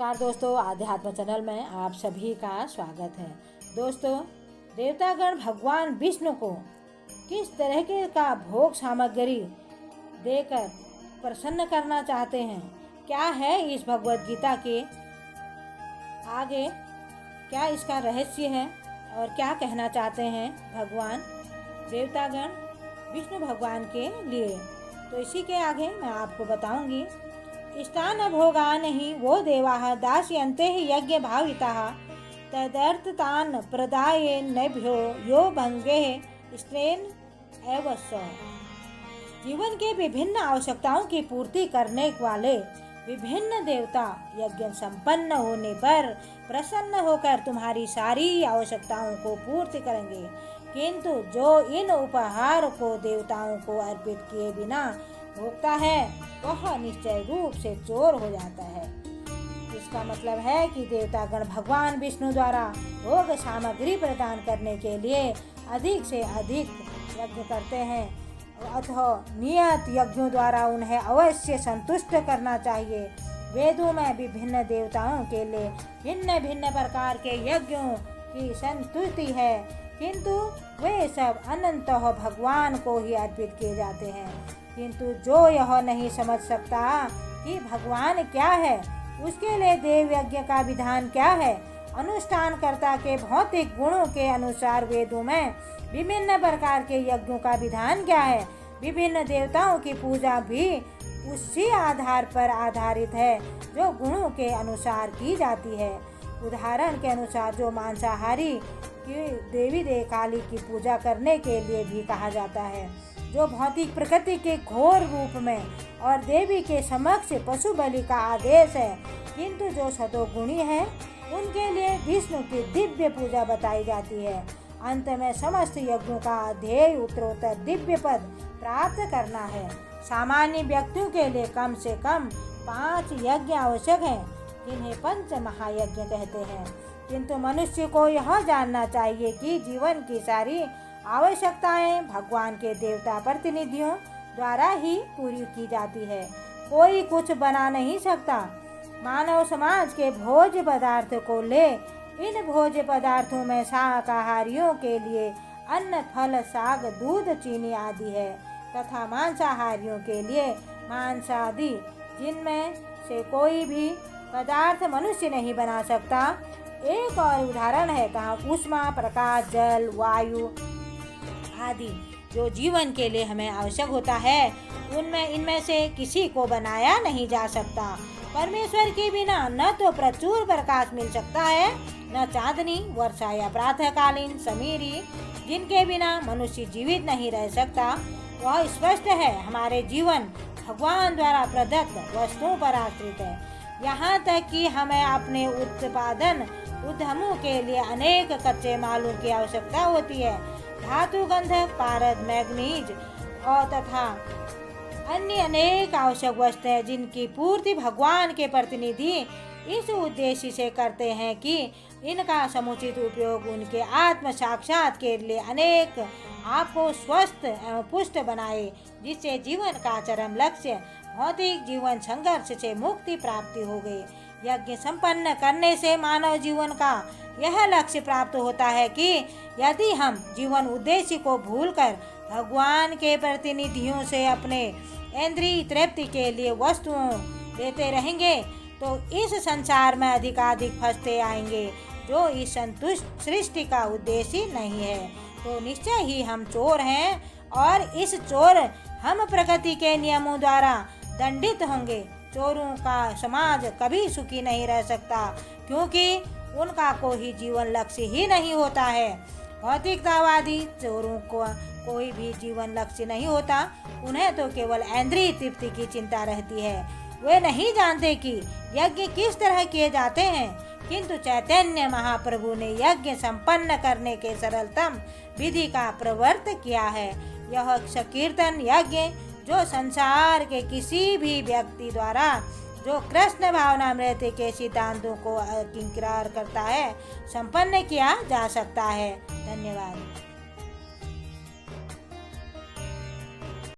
नमस्कार दोस्तों, आध्यात्म चैनल में आप सभी का स्वागत है। दोस्तों, देवतागण भगवान विष्णु को किस तरह के का भोग सामग्री देकर प्रसन्न करना चाहते हैं, क्या है इस भगवत गीता के आगे, क्या इसका रहस्य है और क्या कहना चाहते हैं भगवान देवतागण विष्णु भगवान के लिए, तो इसी के आगे मैं आपको बताऊंगी। इष्टान भोगान हि वो देवाः दास्यन्ते यज्ञ भाविताः तदर्थतान् प्रदायेन्नभ्यो यो भंगे स्त्रेन एव स। जीवन के विभिन्न आवश्यकताओं की पूर्ति करने वाले विभिन्न देवता यज्ञ संपन्न होने पर प्रसन्न होकर तुम्हारी सारी आवश्यकताओं को पूर्ति करेंगे, किंतु जो इन उपहार को देवताओं को अर्पित किए बिना भोगता है वह निश्चय रूप से चोर हो जाता है। इसका मतलब है कि देवतागण भगवान विष्णु द्वारा भोग सामग्री प्रदान करने के लिए अधिक से अधिक यज्ञ करते हैं अथवा नियत यज्ञों द्वारा उन्हें अवश्य संतुष्ट करना चाहिए। वेदों में विभिन्न देवताओं के लिए भिन्न भिन्न प्रकार के यज्ञों की संतुष्टि है, किंतु वे सब अनंतः भगवान को ही अर्पित किए जाते हैं। किंतु जो यह नहीं समझ सकता कि भगवान क्या है, उसके लिए देव यज्ञ का विधान क्या है, अनुष्ठानकर्ता के भौतिक गुणों के अनुसार वेदों में विभिन्न प्रकार के यज्ञों का विधान क्या है, विभिन्न देवताओं की पूजा भी उसी आधार पर आधारित है जो गुणों के अनुसार की जाती है। उदाहरण के अनुसार जो मांसाहारी की देवी काली की पूजा करने के लिए भी कहा जाता है, जो भौतिक प्रकृति के घोर रूप में और देवी के समक्ष पशु बलि का आदेश है, किंतु जो सतोगुणी है उनके लिए विष्णु की दिव्य पूजा बताई जाती है। अंत में समस्त यज्ञों का ध्येय उत्तरोत्तर दिव्य पद प्राप्त करना है। सामान्य व्यक्तियों के लिए कम से कम 5 यज्ञ आवश्यक हैं, जिन्हें पंच महायज्ञ कहते हैं। किंतु मनुष्य को यह जानना चाहिए कि जीवन की सारी आवश्यकताएं भगवान के देवता प्रतिनिधियों द्वारा ही पूरी की जाती है, कोई कुछ बना नहीं सकता। मानव समाज के भोज्य पदार्थ को ले, इन भोज्य पदार्थों में शाकाहारियों के लिए अन्न, फल, साग, दूध, चीनी आदि है तथा मांसाहारियों के लिए मांस आदि, जिनमें से कोई भी पदार्थ मनुष्य नहीं बना सकता। एक और उदाहरण है कहा ऊष्मा, प्रकाश, जल, वायु आदि जो जीवन के लिए हमें आवश्यक होता है, इनमें से किसी को बनाया नहीं जा सकता। परमेश्वर के बिना न तो प्रचुर प्रकाश मिल सकता है, न चांदनी, वर्षा या प्रातःकालीन समीरी, जिनके बिना मनुष्य जीवित नहीं रह सकता। वह स्पष्ट है, हमारे जीवन भगवान द्वारा प्रदत्त वस्तुओं पर आश्रित है। यहाँ तक कि हमें अपने उत्पादन उद्यमों के लिए अनेक कच्चे मालों की आवश्यकता होती है। धातु, गंधक, पारद, मैग्नीज और तथा अन्य अनेक आवश्यक वस्तुएं जिनकी पूर्ति भगवान के प्रतिनिधि इस उद्देश्य से करते हैं कि इनका समुचित उपयोग उनके आत्म साक्षात के लिए अनेक आपको स्वस्थ एवं पुष्ट बनाए, जिससे जीवन का चरम लक्ष्य भौतिक जीवन संघर्ष से मुक्ति प्राप्ति हो गई। यज्ञ संपन्न करने से मानव जीवन का यह लक्ष्य प्राप्त होता है कि यदि हम जीवन उद्देश्य को भूलकर भगवान के प्रतिनिधियों से अपने इंद्रिय तृप्ति के लिए वस्तुओं लेते रहेंगे तो इस संसार में अधिकाधिक फंसते आएंगे, जो इस संतुष्ट सृष्टि का उद्देश्य नहीं है। तो निश्चय ही हम चोर हैं और इस चोर हम प्रकृति के नियमों द्वारा दंडित होंगे। चोरों का समाज कभी सुखी नहीं रह सकता, क्योंकि उनका कोई जीवन लक्ष्य ही नहीं होता है। भौतिकतावादी चोरों को कोई भी जीवन लक्ष्य नहीं होता, उन्हें तो केवल इंद्रिय तृप्ति की चिंता रहती है। वे नहीं जानते कि यज्ञ किस तरह किए जाते हैं, किंतु चैतन्य महाप्रभु ने यज्ञ संपन्न करने के सरलतम विधि का प्रवर्त किया है। यह संकीर्तन यज्ञ जो संसार के किसी भी व्यक्ति द्वारा जो कृष्ण भावनामृत के सिद्धांतों को अंगीकार करता है, संपन्न किया जा सकता है। धन्यवाद।